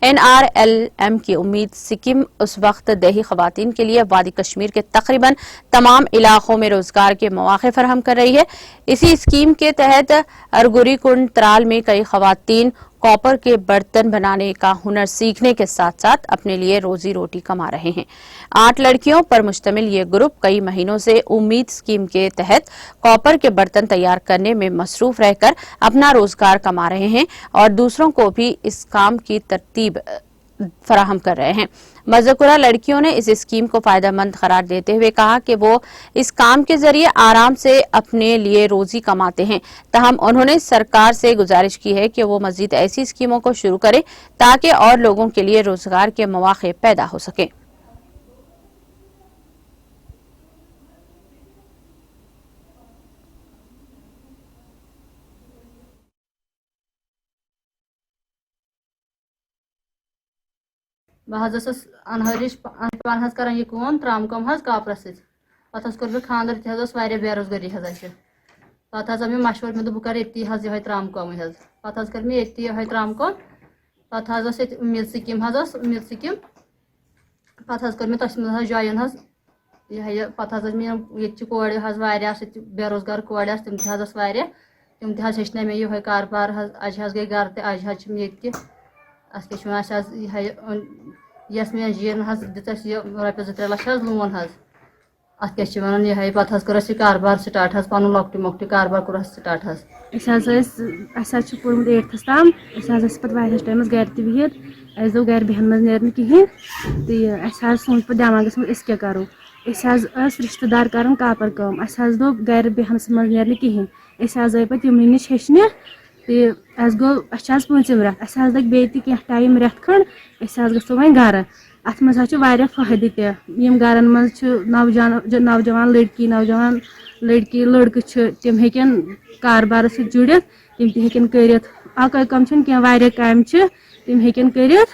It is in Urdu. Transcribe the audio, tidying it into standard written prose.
NRLM کی امید سکیم اس وقت دیہی خواتین کے لیے وادی کشمیر کے تقریباً تمام علاقوں میں روزگار کے مواقع فراہم کر رہی ہے۔ اسی اسکیم کے تحت ارگوری کنڈ ترال میں کئی خواتین کاپر کے برتن بنانے کا ہنر سیکھنے کے ساتھ ساتھ اپنے لیے روزی روٹی کما رہے ہیں۔ 8 لڑکیوں پر مشتمل یہ گروپ کئی مہینوں سے امید اسکیم کے تحت کاپر کے برتن تیار کرنے میں مصروف رہ کر اپنا روزگار کما رہے ہیں اور دوسروں کو بھی اس کام کی ترتیب فراہم کر رہے ہیں۔ مذکورہ لڑکیوں نے اس اسکیم کو فائدہ مند قرار دیتے ہوئے کہا کہ وہ اس کام کے ذریعے آرام سے اپنے لیے روزی کماتے ہیں، تاہم انہوں نے سرکار سے گزارش کی ہے کہ وہ مزید ایسی اسکیموں کو شروع کرے تاکہ اور لوگوں کے لیے روزگار کے مواقع پیدا ہو سکیں۔ بہت انہرش پان کران یہ کام ترام کم کاپرس پتہ کور مے خاندر تہ بے روزگاری پتہ مے مشور مے بہ کر یہ ترام کام پتہ کر مے یہ ترام کام پتہ امید سکیم امید سکیم پتہ کر مے تس مز جوائن یہ پتہ یہ کور بے روزگار کور تم تم ہچن مے یہ کاربار اج گئی گھر تہ اج یہ یس میری جین دس یہ رۄپیس 2-3 لچھ لون ات یہ پتہ کور یہ کاربار سٹارٹ پن لۄکٹہِ مۄکٹہِ کاربار کور سٹارٹ اَسہِ پوٚرمُت 8تھس تام أسۍ پتہٕ واریاہس ٹایمس گرِ تہِ بِہِتھ اَسہِ دوٚپ گرِ بیٚہن منٛز نیرِ نہٕ کِہیٖنۍ تہٕ اَسہِ سوٗنٛچ پتہٕ دٮ۪ماغس منٛز أسۍ کیٛاہ کرو أسۍ ٲسۍ رشتہٕ دار کران کاپر کٲم اَسہِ دوٚپ گرِ بیٚہنس منٛز نیرِ نہٕ کِہیٖنۍ أسۍ آیہِ پتہٕ یِمنٕے نِش ہیٚچھنہِ تہٕ اَسہِ گوٚو اَسہِ پوٗنٛژِم رٮ۪تھ اَسہِ لٔگۍ بیٚیہِ تہِ کینٛہہ ٹایم رٮ۪تھ کھنٛڈ أسۍ گژھو وۄنۍ گرٕ اتھ منٛز چھُ واریاہ فٲیدٕ تہِ یِم گرن منٛز چھِ نوجوان لڑکی نوجوان لڑکی لڑکہٕ چھِ تِم ہیٚکن کاربارس سۭتۍ جُڑِتھ تِم تہِ ہیٚکن کٔرِتھ اکٲے کٲم چھنہٕ کینٛہہ واریاہ کامہِ چھِ تِم ہیٚکن کٔرِتھ